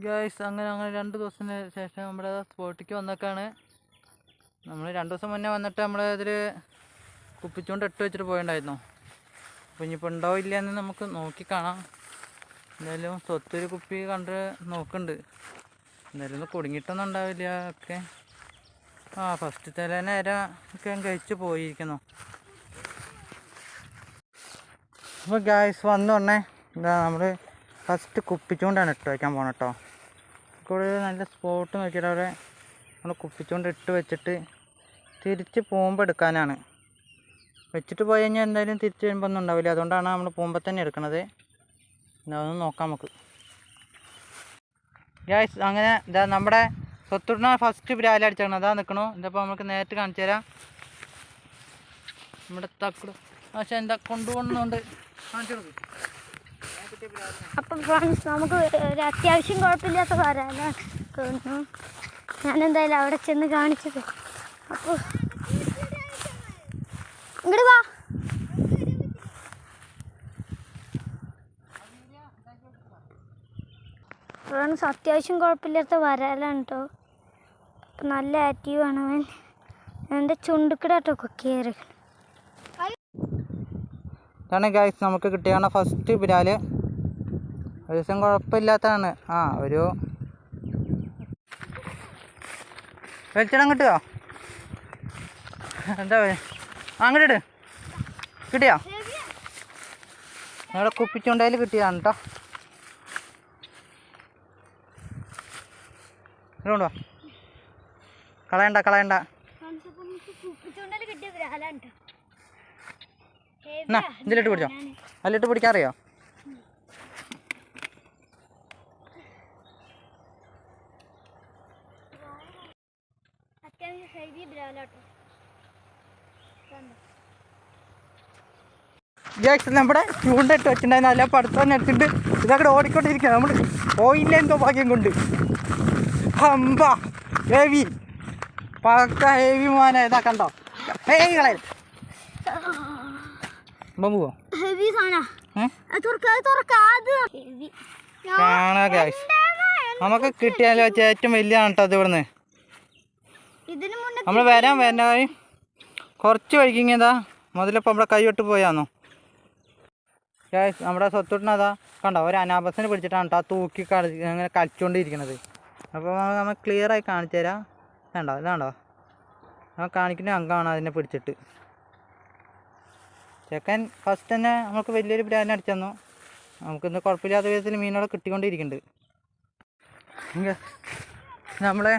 Guys അങ്ങനെ 2 ദിവസത്തിന് ശേഷം നമ്മുടെ സ്പോട്ടിലേക്ക് വന്നേക്കാണ്. നമ്മൾ 2 ദിവസം മുന്നേ വന്നിട്ട് നമ്മൾ ഇതിൽ കുപ്പിച്ചുകൊണ്ട് ഇട്ട് വെച്ചിട്ട് പോയിട്ടുണ്ടായിരുന്നു. അപ്പോൾ ഇനിയിപ്പോൾ ഉണ്ടോ ഇല്ല എന്ന് നമുക്ക് നോക്കി കാണാം. എന്തായാലും സ്വത്തൊരു കുപ്പി കണ്ട് നോക്കുന്നുണ്ട്. എന്തായാലും ഒന്ന് കുടുങ്ങിയിട്ടൊന്നും ഉണ്ടാവില്ല. ഒക്കെ ഫസ്റ്റത്തെ നേരം ഒക്കെ കഴിച്ച് പോയിരിക്കുന്നു. അപ്പോൾ ഗൈസ് വന്നു പറഞ്ഞേ എന്താ നമ്മൾ ഫസ്റ്റ് കുപ്പിച്ചുകൊണ്ടാണ് ഇട്ട് വയ്ക്കാൻ പോകണം കേട്ടോ. കൂടെ നല്ല സ്പോട്ട് നോക്കിയിട്ട് അവിടെ നമ്മൾ കുപ്പിച്ചുകൊണ്ട് ഇട്ട് വെച്ചിട്ട് തിരിച്ച് പോകുമ്പോൾ എടുക്കാനാണ്. വെച്ചിട്ട് പോയി കഴിഞ്ഞാൽ എന്തായാലും തിരിച്ച് വരുമ്പോൾ ഒന്നും ഉണ്ടാവില്ല. അതുകൊണ്ടാണ് നമ്മൾ പോകുമ്പോൾ തന്നെ എടുക്കണത്. അതൊന്ന് നോക്കാം നമുക്ക്. ഗൈസ് അങ്ങനെ ഇതാ നമ്മുടെ സ്വത്തുടന ഫസ്റ്റ് ബ്രാല അടിച്ചേക്കണം. അതാ നിൽക്കണു. ഇതിപ്പോൾ നമുക്ക് നേരിട്ട് കാണിച്ചു തരാം. നമ്മുടെ തക്കട് പക്ഷെ എന്താ കൊണ്ടുപോകുന്നുണ്ട് കാണിച്ചു കൊടുക്കും. അപ്പം ഫ്രണ്ട്സ് നമുക്ക് ഒരു അത്യാവശ്യം കുഴപ്പമില്ലാത്ത വരാനാണ് ഞാനെന്തായാലും അവിടെ ചെന്ന് കാണിച്ചത്. അപ്പോൾ ഇങ്ങോട്ട് വാ. ഫ്രണ്ട്സ് അത്യാവശ്യം കുഴപ്പമില്ലാത്ത വരാലാണ് കേട്ടോ. അപ്പം നല്ല ആക്റ്റീവാണ് അവൻ. എൻ്റെ ചുണ്ടുക്കിടാട്ടോ കയറി. ഇതാണ് ഗൈസ് നമുക്ക് കിട്ടിയാണ് ഫസ്റ്റ് ബ്രാല്. ഒരു ദിവസം കുഴപ്പമില്ലാത്തതാണ്. ഒരു വെളിച്ചെണ്ണം കിട്ടുമോ? എന്താ അങ്ങോട്ട് ഇട്. കിട്ടിയോ? ഞങ്ങളുടെ കുപ്പിച്ചുണ്ടയിൽ കിട്ടിയതാണ് കേട്ടോ. ഇതുകൊണ്ടോ കളയണ്ട. എന്നാ ഇതിലിട്ട് പിടിച്ചോ. അതിലിട്ട് പിടിക്കാൻ അറിയോ? നമ്മുടെ ചൂണ്ടിട്ട് വെച്ചിട്ടുണ്ടായിരുന്നു. നല്ല പഠിത്തം എടുത്തിട്ട് ഇതൊക്കെ ഓടിക്കൊണ്ടിരിക്കുക. നമ്മൾ പോയില്ല എന്തോ ഭാഗ്യം കൊണ്ട്. ഹമ്പാ ഹെവി പക്ക ഹെവി മോനെ. ഇതാ കണ്ടോ ഹെവി കളയ പോവോ കാണാ ഗൈസ്. നമുക്ക് കിട്ടിയാലോ ഏറ്റവും വലിയാണ് കേട്ടോ. അത് ഇവിടുന്ന് നമ്മൾ വരാൻ കുറച്ച് വഴിക്കിങ്ങതാ മുതലിപ്പോൾ നമ്മുടെ കൈ വിട്ട് പോയാന്നോ ഗൈസ്. നമ്മുടെ സ്വത്തുട്ടനതാ കണ്ടോ ഒരു അനാബസിനെ പിടിച്ചിട്ടാണ് കേട്ടോ തൂക്കി അങ്ങനെ കളിച്ചുകൊണ്ടിരിക്കുന്നത്. അപ്പോൾ നമ്മൾ ക്ലിയറായി കാണിച്ചു തരാം. ഇതാണ്ടോ നമ്മൾ കാണിക്കുന്ന അംഗമാണ് അതിനെ പിടിച്ചിട്ട്. ചെക്കൻ ഫസ്റ്റ് തന്നെ നമുക്ക് വലിയൊരു ബ്രാൻഡ് അടിച്ചു തന്നു. നമുക്കിന്ന് കുഴപ്പമില്ലാത്ത വിധത്തിൽ മീനുകൾ കിട്ടിക്കൊണ്ടിരിക്കുന്നുണ്ട്. നമ്മളെ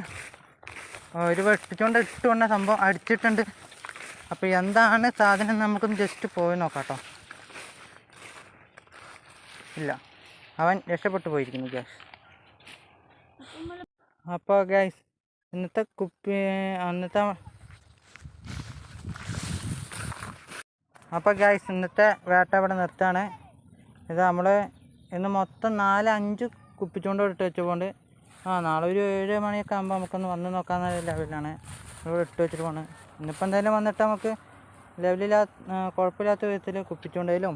ഒരു വെട്ടിച്ചുകൊണ്ട് ഇട്ടുകൊണ്ട സംഭവം അടിച്ചിട്ടുണ്ട്. അപ്പോൾ എന്താണ് സാധനം നമുക്കൊന്ന് ജസ്റ്റ് പോയി നോക്കാം കേട്ടോ. ഇല്ല അവൻ രക്ഷപ്പെട്ടു പോയിരിക്കുന്നു ഗ്യാസ്. അപ്പോൾ ഗ്യാസ് ഇന്നത്തെ വേട്ട ഇവിടെ നിർത്താണ്. ഇത് നമ്മൾ ഇന്ന് മൊത്തം 4-5 കുപ്പിച്ചുകൊണ്ട് ഇട്ട് വെച്ചുകൊണ്ട് നാളെ ഒരു 7 മണിയൊക്കെ ആകുമ്പോൾ നമുക്കൊന്ന് വന്ന് നോക്കാവുന്ന ലെവലിലാണ് ഇവിടെ ഇട്ട് വെച്ചിട്ട് പോകണം. ഇന്നിപ്പോൾ എന്തായാലും വന്നിട്ട് നമുക്ക് കുഴപ്പമില്ലാത്ത വിധത്തിൽ കുപ്പിച്ചുണ്ടയിലും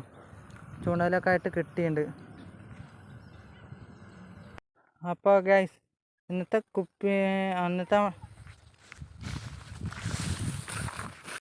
ചൂണ്ടയിലൊക്കെ ആയിട്ട് കിട്ടിയിട്ടുണ്ട്. അപ്പോൾ ഗൈസ് ഇന്നത്തെ